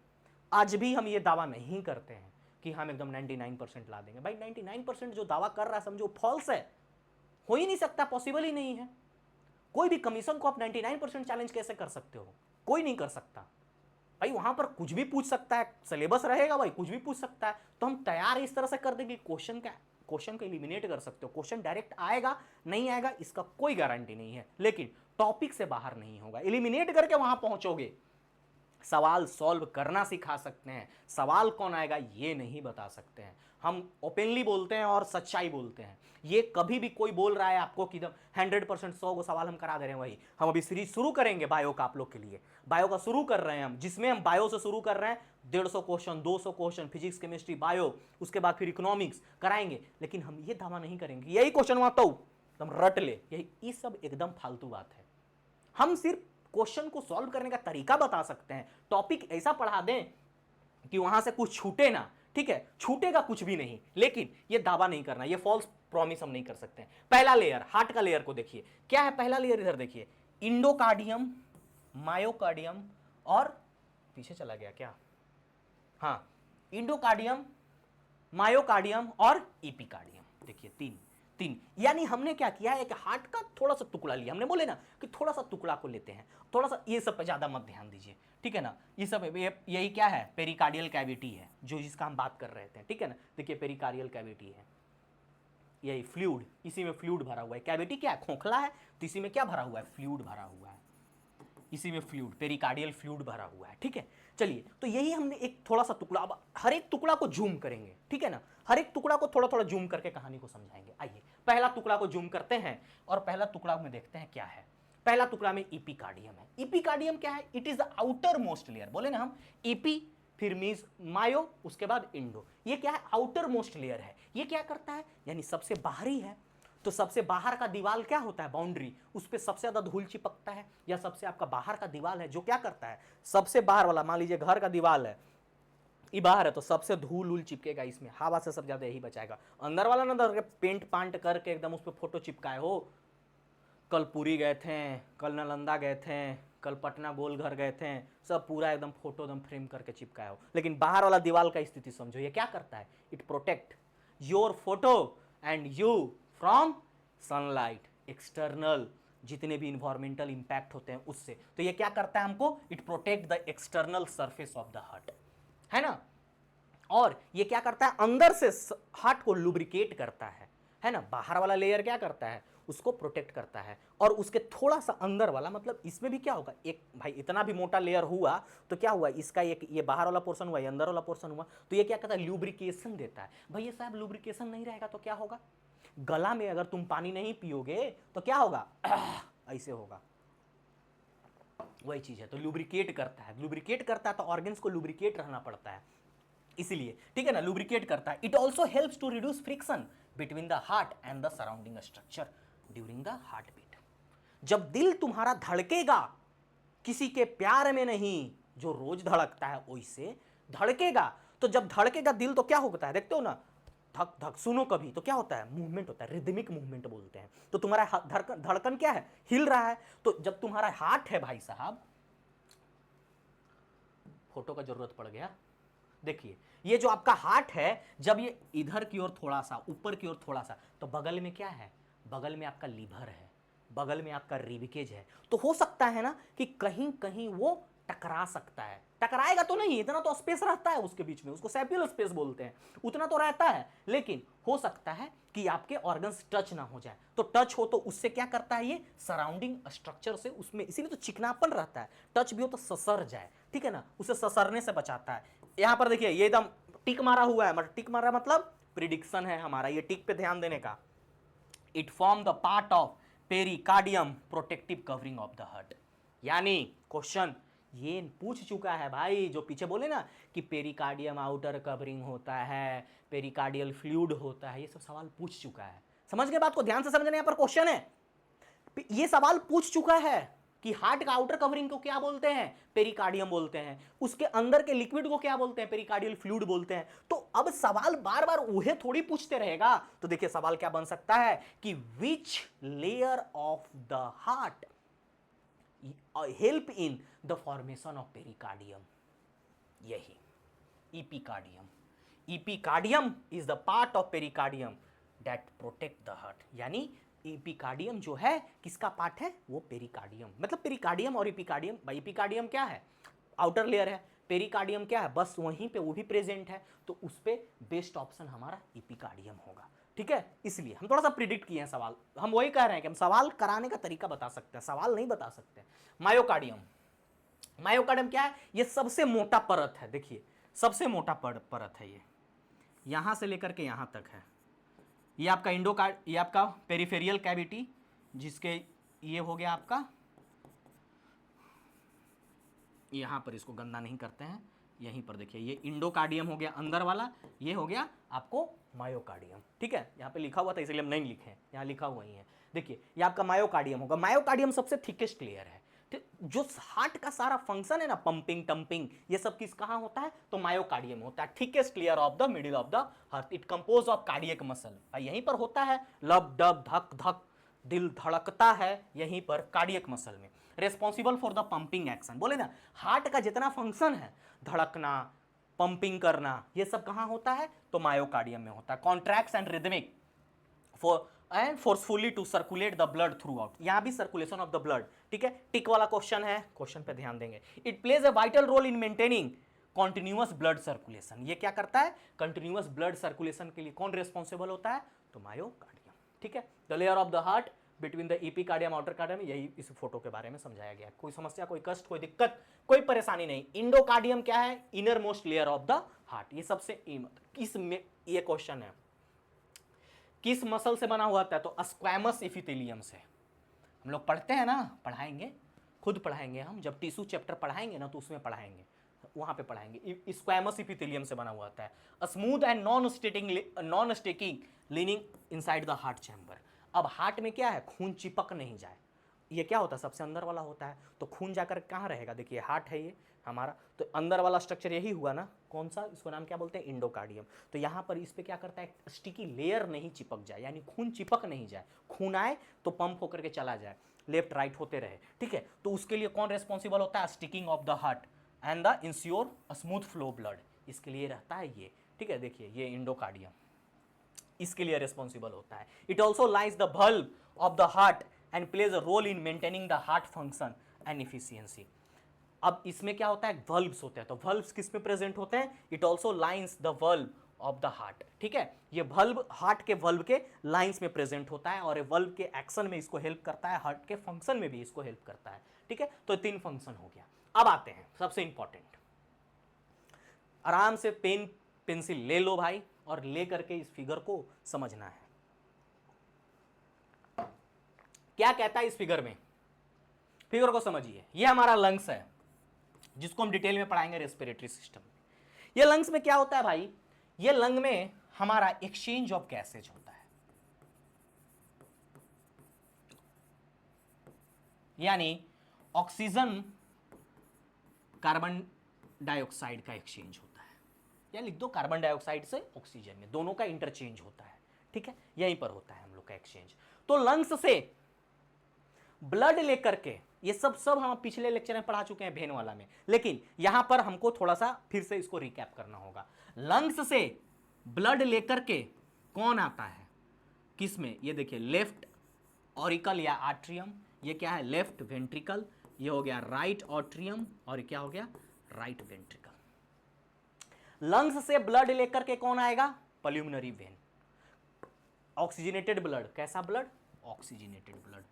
आज भी हम ये दावा नहीं करते हैं कि हम एकदम 99% ला देंगे। भाई 99% जो दावा कर रहा है समझो फॉल्स है, हो ही नहीं सकता, पॉसिबल ही नहीं है। कोई भी कमीशन को आप 99% चैलेंज कैसे कर सकते हो, कोई नहीं कर सकता भाई। वहां पर कुछ भी पूछ सकता है, सिलेबस रहेगा भाई, कुछ भी पूछ सकता है। तो हम तैयार इस तरह से कर देंगे, क्वेश्चन को एलिमिनेट कर सकते हो। क्वेश्चन डायरेक्ट आएगा नहीं आएगा इसका कोई गारंटी नहीं है, लेकिन टॉपिक से बाहर नहीं होगा, एलिमिनेट करके वहां पहुंचोगे। सवाल सॉल्व करना सिखा सकते हैं, सवाल कौन आएगा ये नहीं बता सकते हैं। हम ओपनली बोलते हैं और सच्चाई बोलते हैं। ये कभी भी कोई बोल रहा है आपको कि 100% 100 सवाल हम करा दे रहे हैं, वही हम अभी सीरीज शुरू करेंगे बायो का आप लोग के लिए। बायो का शुरू कर रहे हैं हम, जिसमें हम बायो से शुरू कर रहे हैं 150 question, 200 question, physics, chemistry, bio, उसके बाद फिर इकोनॉमिक्स कराएंगे। लेकिन हम ये दावा नहीं करेंगे यही क्वेश्चन वहां तो तुम रट ले, यही, ये सब एकदम फालतू बात है। हम सिर्फ क्वेश्चन को सॉल्व करने का तरीका बता सकते हैं, टॉपिक ऐसा पढ़ा दें कि वहां से कुछ छूटे ना, ठीक है, छूटेगा कुछ भी नहीं, लेकिन ये दावा नहीं करना, ये फॉल्स प्रॉमिस हम नहीं कर सकते हैं। पहला लेयर, हार्ट का लेयर को देखिए, क्या है पहला लेयर, इधर देखिए, इंडोकार्डियम, मायोकार्डियम और पीछे चला गया क्या, हाँ, इंडोकार्डियम, मायोकार्डियम और इपिकार्डियम। देखिए तीन, यानी हमने क्या किया है, एक हार्ट का थोड़ा सा टुकड़ा लिया, हमने बोले ना कि थोड़ा सा टुकड़ा को लेते हैं, थोड़ा सा, ये सब पे ज्यादा मत ध्यान दीजिए, ठीक है ना। ये सब यही क्या है, पेरिकार्डियल कैविटी है, जो जिसका हम बात कर रहे थे, ठीक है ना। देखिए पेरिकार्डियल कैविटी है, यही फ्लूइड, इसी में फ्लूइड भरा हुआ है। कैविटी क्या है, खोखला है, तो इसी में क्या भरा हुआ है, फ्लूइड भरा हुआ है, इसी में फ्लूइड, पेरिकार्डियल फ्लूइड भरा हुआ है, ठीक है। चलिए तो यही हमने एक थोड़ा सा टुकड़ा, अब हर एक टुकड़ा को जूम करेंगे, ठीक है ना, हर एक टुकड़ा को थोड़ा थोड़ा जूम करके कहानी को समझाएंगे। आइए पहला टुकड़ा को जूम करते हैं और पहला टुकड़ा में देखते हैं क्या है। पहला टुकड़ा में इपिकार्डियम है। इपिकार्डियम क्या है, it is the outer most layer, बोले ना हम, इपी फिर मीज मायो, उसके बाद इंडो। ये क्या है, आउटर मोस्ट लेयर है। ये क्या करता है, यानी सबसे बाहरी है, तो सबसे बाहर का दीवार क्या होता है, बाउंड्री, उस पर सबसे ज्यादा धूल चिपकता है, या सबसे आपका बाहर का दीवार है जो क्या करता है, सबसे बाहर वाला, मान लीजिए घर का दीवार है, ये बाहर है तो सबसे धूल उल चिपकेगा, इसमें हवा से सब ज्यादा यही बचाएगा। अंदर वाला ना पेंट पांट करके एकदम उस पर फोटो चिपकाए हो, कल पुरी गए थे, कल नालंदा गए थे, कल पटना गोल घर गए थे, सब पूरा एकदम फोटो एकदम फ्रेम करके चिपकाए हो। लेकिन बाहर वाला दीवार का स्थिति समझो, ये क्या करता है, it protect your photo and you from sunlight, external जितने भी इन्वायरमेंटल इंपैक्ट होते हैं उससे। तो ये क्या करता है हमको, it protect the external surface of the heart, है ना। और ये क्या करता है, अंदर से हार्ट को लुब्रिकेट करता है ना। बाहर वाला लेयर क्या करता है, उसको प्रोटेक्ट करता है, और उसके थोड़ा सा अंदर वाला, मतलब इसमें भी क्या होगा, एक भाई इतना भी मोटा लेयर हुआ तो क्या हुआ, इसका एक ये बाहर वाला पोर्शन हुआ, ये अंदर वाला पोर्शन हुआ, तो ये क्या करता है, लुब्रिकेशन देता है। भाई ये साहब लुब्रिकेशन नहीं रहेगा तो क्या होगा, गला में अगर तुम पानी नहीं पियोगे तो क्या होगा, ऐसे होगा, वही चीज है। तो लुब्रिकेट करता है, लुब्रिकेट करता है तो ऑर्गन्स को लुब्रिकेट रहना पड़ता है, इसीलिए, ठीक है ना, लुब्रिकेट करता है। It also helps to reduce friction between the heart and the surrounding structure during the heartbeat. जब दिल तुम्हारा धड़केगा, किसी के प्यार में नहीं, जो रोज धड़कता है वैसे धड़केगा, तो जब धड़केगा दिल तो क्या होता है, देखते हो ना, धक धक, सुनो कभी तो क्या होता है, मूवमेंट होता है, रिदमिक मूवमेंट बोलते हैं। तो तुम्हारा धड़कन क्या है, हिल रहा है। तो जब तुम्हारा हार्ट है भाई साहब, फोटो का जरूरत पड़ गया, देखिए ये जो आपका हार्ट है, जब ये इधर की ओर थोड़ा सा, ऊपर की ओर थोड़ा सा, तो बगल में क्या है, बगल में आपका लीवर है, बगल में आपका रिबिकेज है। तो हो सकता है ना कि कहीं कहीं वो टकरा सकता है। टकराएगा तो नहीं, इतना तो स्पेस रहता है उसके बीच में, उसको सैपियल स्पेस बोलते हैं, उतना तो रहता है, लेकिन हो सकता है कि आपके ऑर्गन्स टच ना हो जाए। तो टच हो तो उससे क्या करता है, ये सराउंडिंग स्ट्रक्चर से उसमें, इसीलिए तो चिकनापन रहता है, टच भी हो तो ससर जाए, ठीक है ना, उसे ससरने से बचाता है। यहां पर देखिए ये एकदम टिक मारा हुआ है, टिक मारा मतलब प्रिडिक्शन है हमारा, ये टिक पे ध्यान देने का। It form the part of pericardium protective covering of the heart. यानी क्वेश्चन ये पूछ चुका है भाई, जो पीछे बोले ना कि पेरिकार्डियम आउटर कवरिंग होता है, पेरिकार्डियल फ्लूइड होता है, ये सब सवाल पूछ चुका है। समझ गए बात को, ध्यान से समझना, यहां पर क्वेश्चन है, ये सवाल पूछ चुका है कि हार्ट का आउटर कवरिंग को क्या बोलते हैं, पेरिकार्डियम बोलते हैं, उसके अंदर के लिक्विड को क्या बोलते हैं, पेरिकार्डियल फ्लूइड बोलते हैं। तो अब सवाल बार बार उहे थोड़ी पूछते रहेगा। तो देखिए सवाल क्या बन सकता है कि which layer of the heart help in the formation of pericardium, यही epicardium. Epicardium is the part of pericardium that protect the heart. यानी इपिकार्डियम जो है किसका पार्ट है, वो पेरिकार्डियम, मतलब पेरिकार्डियम और इपिकार्डियम, भाई इपिकार्डियम क्या है, आउटर लेयर है, पेरिकार्डियम क्या है, बस वहीं पे वो भी प्रेजेंट है, तो उस पे बेस्ट ऑप्शन हमारा इपिकार्डियम होगा, ठीक है। इसलिए हम थोड़ा सा प्रिडिक्ट किए हैं सवाल, हम वही कह रहे हैं कि हम सवाल कराने का तरीका बता सकते हैं, सवाल नहीं बता सकते। मायोकार्डियम, मायोकार्डियम क्या है, ये सबसे मोटा परत है, देखिए सबसे मोटा परत है, ये यहां से लेकर के यहां तक है। ये आपका ये आपका पेरिफेरियल कैविटी, जिसके ये हो गया आपका, यहां पर इसको गंदा नहीं करते हैं, यहीं पर देखिए ये इंडोकार्डियम हो गया अंदर वाला, ये हो गया आपको मायोकार्डियम, ठीक है। यहाँ पे लिखा हुआ था इसलिए हम नहीं लिखे हैं, यहाँ लिखा हुआ ही है, देखिए ये आपका मायोकार्डियम होगा। मायोकार्डियम सबसे थिकेस्ट लेयर है, जो हार्ट का सारा फंक्शन है ना, पंपिंग टंपिंग, ये सब किस कहाँ होता है, तो मायोकार्डियम होता है, thickest layer of the middle of the heart. It compose of cardiac muscle, यहीं पर होता है, लब डब धक धक दिल धड़कता है यहीं पर कार्डियक मसल में, responsible for the pumping action. बोले ना हार्ट का जितना फंक्शन है, धड़कना, पंपिंग करना, ये सब कहाँ होता है, तो मायोकार्डियम में होता है। Contracts and rhythmic for and forcefully to circulate the blood throughout, यहां भी सर्कुलेशन ऑफ द ब्लड, ठीक है। टिक वाला क्वेश्चन है, क्वेश्चन पे ध्यान देंगे। It plays a vital role in maintaining continuous blood circulation, ये क्या करता है, कंटिन्यूअस ब्लड सर्कुलेशन के लिए कौन रेस्पॉन्सिबल होता है, तो मायोकार्डियम, ठीक है। The layer of the heart between the epicardium outer cardium, यही इस फोटो के बारे में समझाया गया। कोई समस्या, कोई कष्ट, कोई दिक्कत, कोई परेशानी नहीं। इंडोकार्डियम क्या है, inner most layer of the heart, ये सबसे किस में, ये क्वेश्चन है किस मसल से बना हुआ था, तो स्क्वैमस इपिथेलियम से। हम लोग पढ़ते हैं ना, पढ़ाएंगे, खुद पढ़ाएंगे हम, जब टिश्यू चैप्टर पढ़ाएंगे ना तो उसमें पढ़ाएंगे, वहां पे पढ़ाएंगे। स्क्वैमस इपिथेलियम से बना हुआ होता है, smooth and non staking leaning inside the heart chamber. अब हार्ट में क्या है, खून चिपक नहीं जाए, ये क्या होता है, सबसे अंदर वाला होता है, तो खून जाकर कहाँ रहेगा, देखिए हार्ट है ये हमारा, तो अंदर वाला स्ट्रक्चर यही हुआ ना, कौन सा, इसको नाम क्या बोलते हैं, इंडोकार्डियम। तो यहाँ पर इस पे क्या करता है, स्टिकी लेयर नहीं चिपक जाए, यानी खून चिपक नहीं जाए, खून आए तो पंप होकर के चला जाए, लेफ्ट राइट होते रहे, ठीक है। तो उसके लिए कौन रेस्पॉन्सिबल होता है, sticking of the heart and the ensure smooth flow blood, इसके लिए रहता है ये, ठीक है। देखिए ये इंडोकार्डियम इसके लिए रेस्पॉन्सिबल होता है। It also lies the bulb of the heart and plays a role in maintaining the heart function and efficiency. अब इसमें क्या होता है, वल्व्स होते हैं, तो वल्व्स किस में प्रेजेंट होते हैं, it also lines the valve of the heart, ठीक है। ये वल्व हार्ट के वल्व के लाइंस में प्रेजेंट होता है, और ये वल्व के एक्शन में इसको हेल्प करता है, हार्ट के फंक्शन में भी इसको हेल्प करता है, ठीक है। तो 3 फंक्शन हो गया। अब आते हैं सबसे इंपॉर्टेंट, आराम से पेन पेंसिल ले लो भाई, और ले करके इस फिगर को समझना है। क्या कहता है इस फिगर में, फिगर को समझिए। ये हमारा लंग्स है, जिसको हम डिटेल में पढ़ाएंगे रेस्पिरेटरी सिस्टम में। ये लंग्स में क्या होता है भाई, ये लंग में हमारा एक्सचेंज ऑफ गैसेज होता है, यानी ऑक्सीजन कार्बन डाइऑक्साइड का एक्सचेंज होता है, या लिख दो कार्बन डाइऑक्साइड से ऑक्सीजन में, दोनों का इंटरचेंज होता है, ठीक है। यहीं पर होता है हम लोग का एक्सचेंज। तो लंग्स से ब्लड लेकर के, ये सब हम पिछले लेक्चर में पढ़ा चुके हैं भेन वाला में, लेकिन यहां पर हमको थोड़ा सा फिर से इसको रिकैप करना होगा। लंग्स से ब्लड लेकर के कौन आता है, किस में, ये देखिए लेफ्ट ऑरिकल या आर्ट्रियम, ये क्या है लेफ्ट वेंट्रिकल, ये हो गया राइट ऑट्रियम और क्या हो गया, राइट वेंट्रिकल। लंग्स से ब्लड लेकर के कौन आएगा, पल्मोनरी वेन। ऑक्सीजनेटेड ब्लड, कैसा blood, oxygenated blood,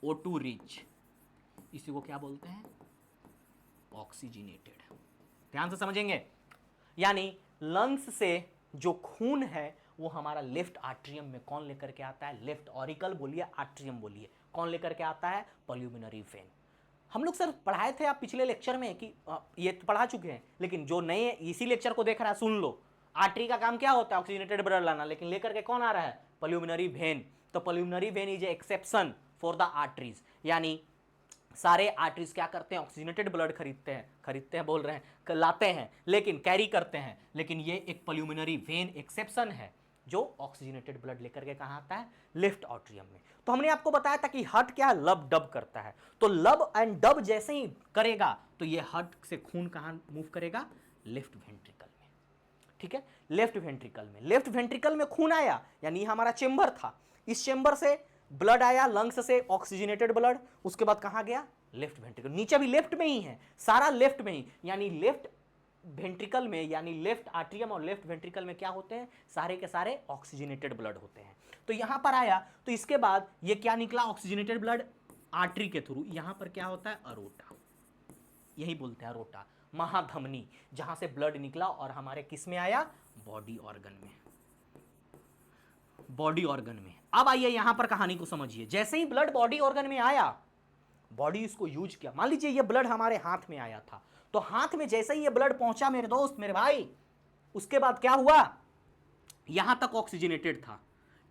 O2 rich, इसी को क्या बोलते हैं, ऑक्सीजनेटेड। ध्यान से समझेंगे, यानी लंग्स से जो खून है वो हमारा लेफ्ट आर्ट्रियम में कौन लेकर के आता है, लेफ्ट ऑरिकल बोलिए, आर्ट्रियम बोलिए, कौन लेकर के आता है, पल्मोनरी वेन। हम लोग सर पढ़ाए थे आप पिछले लेक्चर में कि ये तो पढ़ा चुके हैं, लेकिन जो नए इसी लेक्चर को देख रहा है सुन लो। आर्टरी का काम क्या होता है, ऑक्सीजनेटेड ब्लड लाना, लेकिन लेकर के कौन आ रहा है, पल्मोनरी वेन। तो pulmonary vein is exception for the arteries, यानी सारे आर्टरीज क्या करते हैं, ऑक्सीजनेटेड ब्लड खरीदते हैं बोल रहे हैं, लाते हैं लेकिन कैरी करते हैं, लेकिन ये एक पल्मोनरी वेन एक्सेप्शन है जो ऑक्सीजनेटेड ब्लड लेकर के कहाँ आता है, लेफ्ट ऑट्रियम में। तो हमने आपको बताया था कि हार्ट क्या लब डब करता है, तो लब एंड डब जैसे ही करेगा तो ये हार्ट से खून कहाँ मूव करेगा, लेफ्ट वेंट्रिकल में। ठीक है, लेफ्ट वेंट्रिकल में, लेफ्ट वेंट्रिकल में खून आया, यानी हमारा चेंबर था, इस चेंबर से ब्लड आया, लंग्स से ऑक्सीजनेटेड ब्लड, उसके बाद कहां गया, लेफ्ट वेंट्रिकल, नीचे भी लेफ्ट में ही है, सारा लेफ्ट में ही, यानी लेफ्ट वेंट्रिकल में, यानी लेफ्ट आर्ट्रियम और लेफ्ट वेंट्रिकल में क्या होते हैं, सारे के सारे ऑक्सीजनेटेड ब्लड होते हैं। तो यहां पर आया, तो इसके बाद ये क्या निकला, ऑक्सीजनेटेड ब्लड आर्टरी के थ्रू, यहां पर क्या होता है, अरोटा, यही बोलते हैं अरोटा, महाधमनी, जहां से ब्लड निकला और हमारे किस में आया, बॉडी ऑर्गन में, बॉडी ऑर्गन में। अब आइए यहां पर कहानी को समझिए, जैसे ही ब्लड बॉडी ऑर्गन में आया, बॉडी इसको यूज किया, मान लीजिए ये ब्लड हमारे हाथ में आया था, तो हाथ में जैसे ही ये ब्लड पहुंचा मेरे दोस्त मेरे भाई, उसके बाद क्या हुआ, यहां तक ऑक्सीजनेटेड था,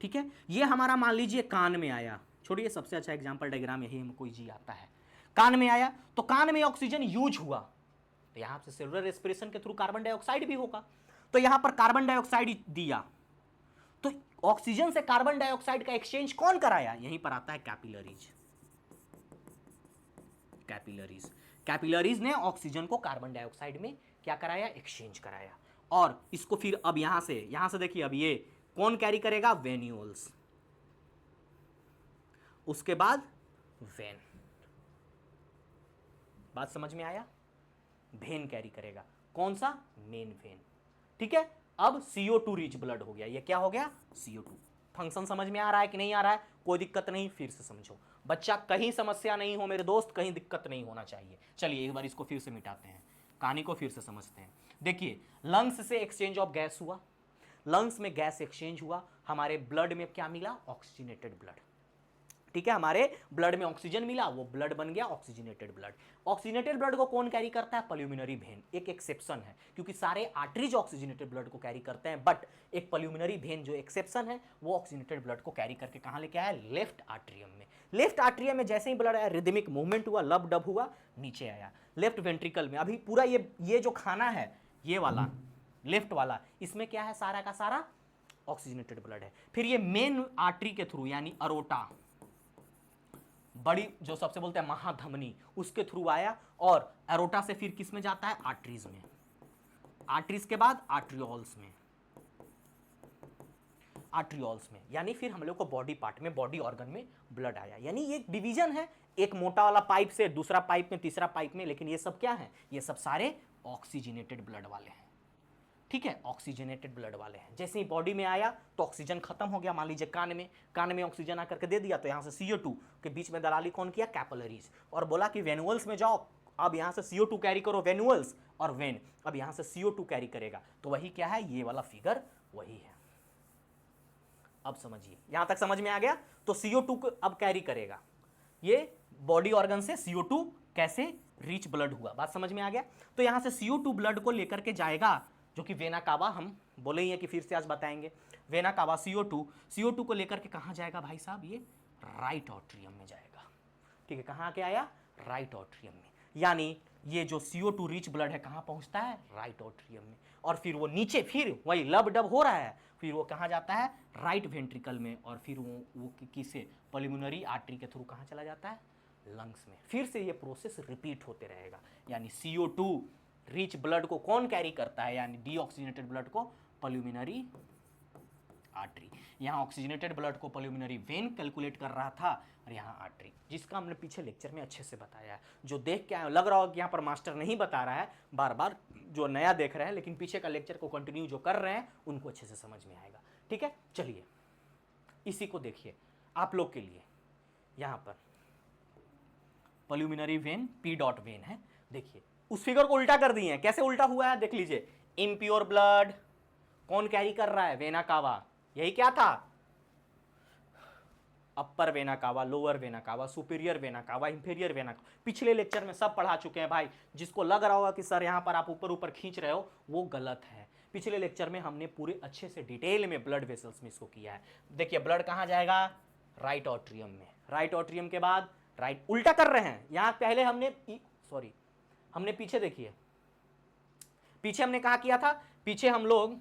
ठीक है, ये हमारा मान लीजिए कान में आया, छोड़िए सबसे अच्छा एग्जांपल डायग्राम यही हमको जी आता है, कान में आया तो कान में ऑक्सीजन यूज हुआ, तो यहां से सेलुलर रेस्पिरेशन के थ्रू कार्बन डाइऑक्साइड भी होगा, तो यहां पर कार्बन डाइऑक्साइड दिया, तो ऑक्सीजन से कार्बन डाइऑक्साइड का एक्सचेंज कौन कराया, यहीं पर आता है कैपिलरीज, कैपिलरीज, कैपिलरीज ने ऑक्सीजन को कार्बन डाइऑक्साइड में क्या कराया, एक्सचेंज कराया, और इसको फिर अब यहां से देखिए, अब ये कौन कैरी करेगा, वेन्यूल्स, उसके बाद वेन, बात समझ में आया, वेन कैरी करेगा, कौन सा, मेन वेन, ठीक है। अब CO2 रिच ब्लड हो गया, ये क्या हो गया, CO2। फंक्शन समझ में आ रहा है कि नहीं आ रहा है, कोई दिक्कत नहीं, फिर से समझो बच्चा, कहीं समस्या नहीं हो मेरे दोस्त, कहीं दिक्कत नहीं होना चाहिए। चलिए एक बार इसको फिर से मिटाते हैं, कहानी को फिर से समझते हैं। देखिए, लंग्स से एक्सचेंज ऑफ गैस हुआ, लंग्स में गैस एक्सचेंज हुआ, हमारे ब्लड में क्या मिला, ऑक्सीजनेटेड ब्लड, ठीक है, हमारे ब्लड में ऑक्सीजन मिला, वो ब्लड बन गया ऑक्सीजनेटेड ब्लड। ऑक्सीजनेटेड ब्लड को कौन कैरी करता है, पल्मोनरी वेन, एक एक्सेप्शन है, क्योंकि सारे आर्टरीज ऑक्सीजनेटेड ब्लड को कैरी करते हैं, बट एक पल्मोनरी वेन जो एक्सेप्शन है, वो ऑक्सीजनेटेड ब्लड को कैरी करके कहां लेके आया, लेफ्ट आर्ट्रियम में। लेफ्ट आर्ट्रियम में जैसे ही ब्लड आया, रिदमिक मूवमेंट हुआ, लब डब हुआ, नीचे आया लेफ्ट वेंट्रिकल में। अभी पूरा ये जो खाना है, ये वाला लेफ्ट वाला, इसमें क्या है, सारा का सारा ऑक्सीजनेटेड ब्लड है। फिर ये मेन आर्टरी के थ्रू, यानी अरोटा, बड़ी जो सबसे बोलते हैं महाधमनी, उसके थ्रू आया, और एरोटा से फिर किस में जाता है, आर्टरीज में, आर्टरीज के बाद आर्ट्रियोल्स में, आर्ट्रियोल्स में, यानी फिर हम लोग को बॉडी पार्ट में, बॉडी ऑर्गन में ब्लड आया। यानी ये डिवीजन है, एक मोटा वाला पाइप से दूसरा पाइप में, तीसरा पाइप में, लेकिन ये सब क्या है, ये सब सारे ऑक्सीजनेटेड ब्लड वाले हैं, ठीक है, ऑक्सीजनेटेड ब्लड वाले हैं। जैसे ही बॉडी में आया तो ऑक्सीजन खत्म हो गया, मान लीजिए कान में ऑक्सीजन आकर के दे दिया, तो यहाँ से CO2 के बीच में दलाली कौन किया, कैपिलरीज, और बोला कि वेनुअल्स में जाओ, अब यहाँ से CO2 कैरी करो, वेनुअल्स और वेन, अब यहाँ से CO2 कैरी करेगा, तो वही क्या है, ये वाला फिगर वही है। अब समझिए, यहां तक समझ में आ गया, तो CO2 को अब कैरी करेगा, ये बॉडी ऑर्गन से CO2 कैसे रिच ब्लड हुआ, बात समझ में आ गया। तो यहां से CO2 ब्लड को लेकर के जाएगा, जो कि वेना कावा, हम बोले ही है कि फिर से आज बताएंगे, वेना कावा CO2 को लेकर के कहां जाएगा भाई साहब, ये राइट ऑट्रियम में जाएगा, ठीक है, कहां के आया, राइट ऑट्रियम में, यानी ये जो CO2 रिच ब्लड है कहां पहुंचता है, राइट ऑट्रियम में, और फिर वो नीचे फिर वही लब डब हो रहा है, फिर वो कहां जाता है, राइट वेंट्रिकल में, और फिर वो किसे, पल्मोनरी आर्टरी के थ्रू कहां चला जाता है, लंग्स में। फिर से ये प्रोसेस रिपीट होते रहेगा, यानी CO2 रिच ब्लड को कौन कैरी करता है, यानी डीऑक्सीजनेटेड ब्लड को पल्मोनरी आर्टरी। यहाँ ऑक्सीजनेटेड ब्लड को पल्मोनरी वेन कैलकुलेट कर रहा था और यहाँ आर्टरी, जिसका हमने पीछे लेक्चर में अच्छे से बताया है। जो देख के लग रहा हो कि यहाँ पर मास्टर नहीं बता रहा है, बार बार जो नया देख रहे हैं लेकिन पीछे का लेक्चर को कंटिन्यू जो कर रहे हैं उनको अच्छे से समझ में आएगा। ठीक है, चलिए इसी को देखिए आप लोग के लिए। यहाँ पर pulmonary vein P dot when है, देखिए उस फिगर को उल्टा कर दिए हैं। कैसे उल्टा हुआ है देख लीजिए। इम्प्योर ब्लड कौन कैरी कर रहा है? Vena cava. यही क्या था? Upper vena cava, lower vena cava, superior vena cava, inferior vena cava. पिछले लेक्चर में सब पढ़ा चुके हैं भाई। जिसको लग रहा होगा कि सर यहां पर आप ऊपर ऊपर खींच रहे हो, वो गलत है। पिछले लेक्चर में हमने पूरे अच्छे से डिटेल में ब्लड वेसल्स में इसको किया है। देखिए ब्लड कहां जाएगा? राइट ऑट्रियम में। राइट ऑट्रियम के बाद राइट, उल्टा कर रहे हैं। यहां पहले हमने पीछे देखिए, पीछे हमने कहा किया था, पीछे हम लोग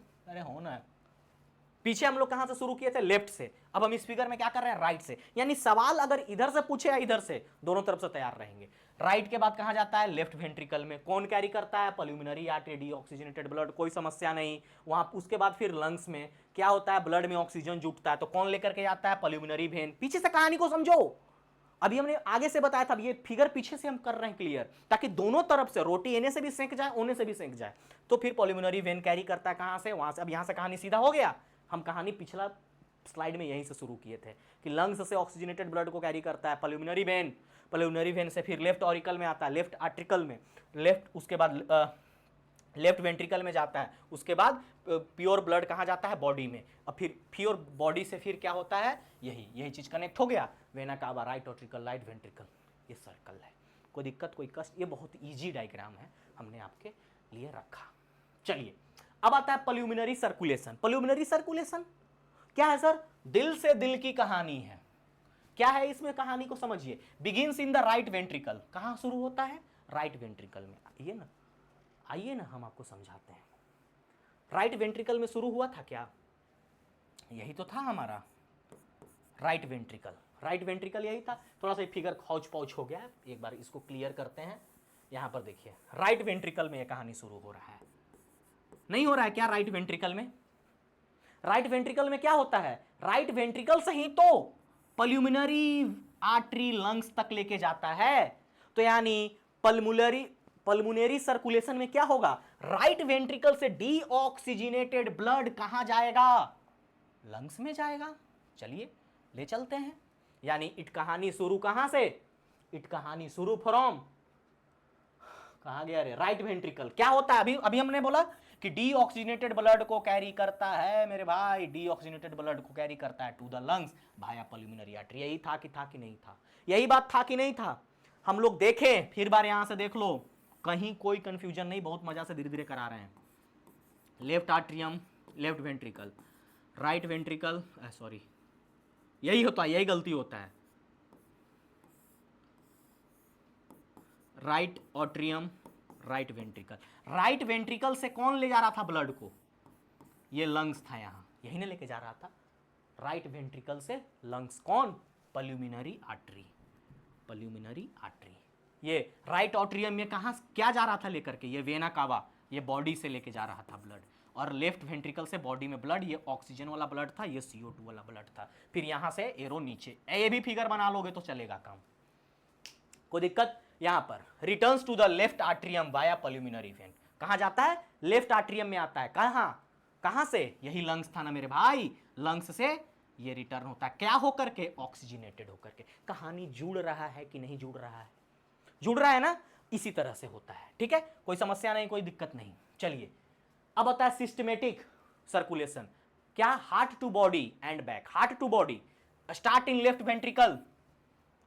पीछे हम लोग कहां से शुरू किए थे? लेफ्ट से। अब हम इस फिगर में क्या कर रहे हैं? राइट से। यानी सवाल अगर इधर से पूछे या इधर से, दोनों तरफ से तैयार रहेंगे। राइट के बाद कहां जाता है? लेफ्ट वेंट्रिकल में। कौन कैरी करता है? पल्मोनरी आर्टरी, डीऑक्सीजनेटेड ब्लड, कोई समस्या नहीं। वहां उसके बाद फिर लंग्स में क्या होता है? ब्लड में ऑक्सीजन जुटता है, तो कौन लेकर के जाता है? Pulmonary vein. पीछे से कहानी को समझो। अभी हमने आगे से बताया था, ये फिगर पीछे से हम कर रहे हैं क्लियर, ताकि दोनों तरफ से रोटी एने से भी सेंक जाए, ओने से भी सेंक जाए। तो फिर पल्मोनरी वेन कैरी करता है कहां से? वहां से। अब यहां से कहानी सीधा हो गया। हम कहानी पिछला स्लाइड में यहीं से शुरू किए थे कि लंग्स से ऑक्सीजनेटेड ब्लड को कैरी करता है पल्मोनरी वेन। पल्मोनरी वेन से फिर लेफ्ट ऑरिकल में आता है, लेफ्ट आर्टिकल में, लेफ्ट, उसके बाद लेफ्ट वेंट्रिकल में जाता है। उसके बाद प्योर ब्लड कहाँ जाता है? बॉडी में। अब फिर प्योर बॉडी से फिर क्या होता है? यही चीज कनेक्ट हो गया। Vena cava, right auricle, right ventricle, ये सर्कल है। कोई दिक्कत, कोई कष्ट? ये बहुत इजी डायग्राम है, हमने आपके लिए रखा। चलिए अब आता है पल्मोनरी सर्कुलेशन। पल्मोनरी सर्कुलेशन क्या है सर? दिल से दिल की कहानी है। क्या है इसमें? कहानी को समझिए। Begins in the right ventricle. कहां शुरू होता है? राइट वेंट्रिकल में। आइए ना हम आपको समझाते हैं। राइट वेंट्रिकल में शुरू हुआ था क्या? यही तो था हमारा राइट वेंट्रिकल। राइट वेंट्रिकल यही था। थोड़ा सा फिगर खौच पौच हो गया, एक बार इसको क्लियर करते हैं। यहां पर देखिए राइट वेंट्रिकल में यह कहानी शुरू हो रहा है। नहीं हो रहा है क्या राइट वेंट्रिकल में? राइट वेंट्रिकल में क्या होता है? राइट वेंट्रिकल से ही तो पल्मोनरी आर्टरी लंग्स तक लेके जाता है। तो यानी पल्मोनरी सर्कुलेशन में क्या होगा? राइट वेंट्रिकल से डीऑक्सीजनेटेड ब्लड कहां जाएगा? लंग्स में जाएगा। चलिए ले चलते हैं। यानी इट कहानी शुरू कहां से? इट कहानी शुरू फ्रॉम, कहां गया रे? Right ventricle. क्या होता है? अभी हमने बोला कि डीऑक्सीजनेटेड ब्लड को कैरी करता है मेरे भाई, डीऑक्सीजनेटेड ब्लड को कैरी करता है to the lungs via pulmonary artery. यही था कि नहीं था? यही बात था कि नहीं था? हम लोग देखें, फिर बार यहां से देख लो, कहीं कोई कंफ्यूजन नहीं, बहुत मजा से धीरे धीरे करा रहे हैं। Left atrium, left ventricle, right ventricle, sorry यही होता है, यही गलती होता है। Right atrium, right ventricle. Right ventricle से कौन ले जा रहा था ब्लड को? ये लंग्स था, यहां यही ना लेके जा रहा था। राइट वेंट्रिकल से लंग्स, कौन? Pulmonary artery, pulmonary artery. ये राइट ऑट्रियम में कहां क्या जा रहा था लेकर के? ये वेना कावा, ये बॉडी से लेके जा रहा था ब्लड। और लेफ्ट वेंट्रिकल से बॉडी में ब्लड, ये ऑक्सीजन वाला ब्लड था, ये CO2 वाला ब्लड था। फिर यहां से एरो नीचे, ये भी फिगर बना लोगे तो चलेगा काम, कोई दिक्कत? यहां पर returns to the left atrium via pulmonary vein. कहां जाता है? लेफ्ट आर्ट्रियम में आता है। कहां से? यही लंग्स था ना मेरे भाई, लंग्स से ये रिटर्न होता है। क्या होकर के? ऑक्सीजनेटेड होकर के। कहानी जुड़ रहा है कि नहीं जुड़ रहा है? जुड़ रहा है ना? इसी तरह से होता है। ठीक है, कोई समस्या नहीं, कोई दिक्कत नहीं। चलिए अब आता है सिस्टमेटिक सर्कुलेशन। क्या? Heart to body and back. Heart to body, start in left ventricle.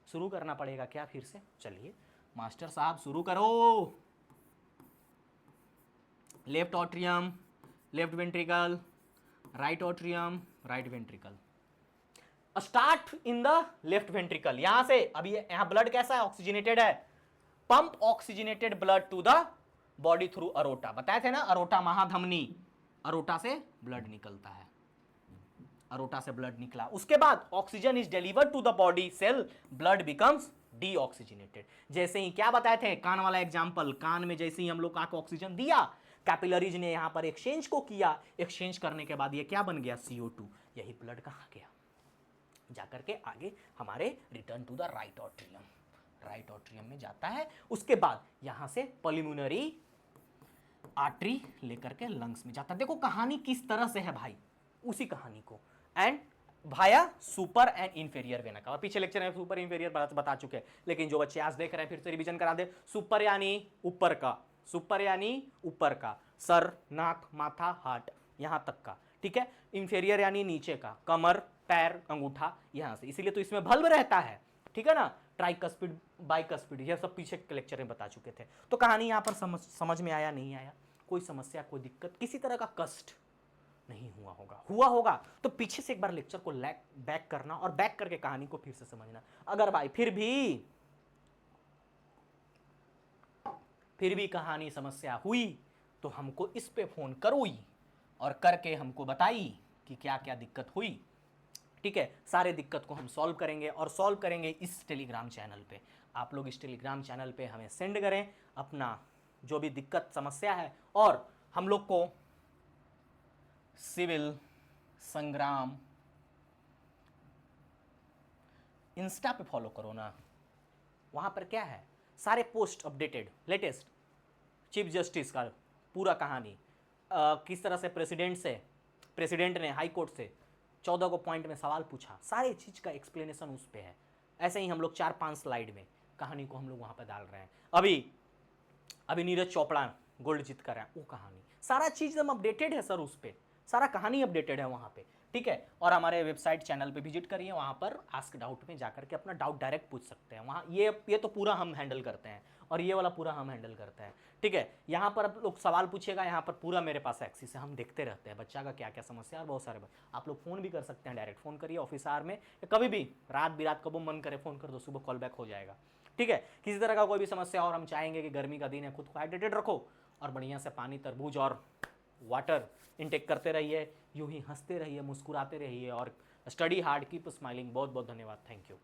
शुरू करना पड़ेगा क्या फिर से? चलिए मास्टर साहब शुरू करो। Left atrium, left ventricle, right atrium, right ventricle. Start in the left ventricle. यहां से, अभी यहां ब्लड कैसा है? ऑक्सीजनेटेड है। Pump oxygenated blood to the body through aorta. बताए थे ना, अरोटा महाधमनी, अरोटा से ब्लड निकलता है, अरोटा से ब्लड निकला। उसके बाद oxygen is delivered to the body cell, blood becomes deoxygenated. जैसे ही क्या बताए थे? कान वाला एग्जांपल, कान में जैसे ही हम लोग का ऑक्सीजन दिया, कैपिलरीज ने यहाँ पर एक्सचेंज को किया, एक्सचेंज करने के बाद ये क्या बन गया, CO2। यही ब्लड कहाँ गया, जाकर के आगे हमारे return to the right atrium, right atrium में जाता है। उसके बाद यहां से पल्मोनरी आर्टरी लेकर के लंग्स में जाता है। देखो कहानी किस तरह से है भाई, उसी कहानी को, and Bhaya super and inferior vena का। और पीछे लेक्चर में सुपर इंफेरियर बता चुके हैं, लेकिन जो बच्चे आज देख रहे हैं फिर से रिवीजन करा दे। सुपर यानी ऊपर का, सुपर यानी ऊपर का, सर, नाक, माथा, हार्ट, यहां तक का, ठीक है। इंफेरियर यानी नीचे का, कमर, पैर, अंगूठा, यहां से, इसीलिए तो इसमें बल्ब रहता है, ठीक है ना। ट्राइकस्पिड, बाइकस्पिड, यह सब पीछे के लेक्चर में बता चुके थे। तो कहानी यहां पर समझ में आया, नहीं आया, कोई समस्या, कोई दिक्कत, किसी तरह का कष्ट नहीं हुआ होगा, हुआ होगा तो पीछे से एक बार लेक्चर को बैक करना और बैक करके कहानी को फिर से समझना। अगर भाई फिर भी कहानी समस्या हुई तो हमको इस पे फोन करोई और करके हमको बताई कि क्या क्या दिक्कत हुई, ठीक है। सारे दिक्कत को हम सॉल्व करेंगे और सॉल्व करेंगे इस टेलीग्राम चैनल पे। आप लोग इस टेलीग्राम चैनल पे हमें सेंड करें अपना जो भी दिक्कत समस्या है, और हम लोग को सिविल संग्राम इंस्टा पे फॉलो करो ना, वहां पर क्या है, सारे post updated, latest, chief justice का पूरा कहानी, किस तरह से प्रेसिडेंट ने हाई कोर्ट से 14 को पॉइंट में सवाल पूछा, सारे चीज का एक्सप्लेनेशन उस पे है। ऐसे ही हम लोग 4-5 स्लाइड में कहानी को हम लोग वहां पर डाल रहे हैं। अभी नीरज चोपड़ा गोल्ड जीत कर रहा है, वो कहानी, सारा चीज एकदम अपडेटेड है सर, उस पर सारा कहानी अपडेटेड है वहां पे, ठीक है। और हमारे वेबसाइट चैनल पे विजिट करिए, वहां पर आस्क डाउट में जाकर के अपना डाउट डायरेक्ट पूछ सकते हैं। वहां ये तो पूरा हम हैंडल करते हैं और ये वाला पूरा हम हैंडल करते हैं, ठीक है। यहाँ पर आप लोग सवाल पूछेगा, यहाँ पर पूरा मेरे पास एक्सेस है, हम देखते रहते हैं बच्चा का क्या क्या समस्या है, और बहुत सारे आप लोग फोन भी कर सकते हैं, डायरेक्ट फोन करिए ऑफिस आवर में, कभी भी रात बिरात कब मन करे फोन कर दो, सुबह कॉल बैक हो जाएगा, ठीक है। किसी तरह का कोई भी समस्या, और हम चाहेंगे कि गर्मी का दिन है, खुद को हाइड्रेटेड रखो और बढ़िया से पानी, तरबूज और वाटर इनटेक करते रहिए, यूं ही हंसते रहिए, मुस्कुराते रहिए और स्टडी हार्ड, कीप स्माइलिंग। बहुत बहुत धन्यवाद, थैंक यू।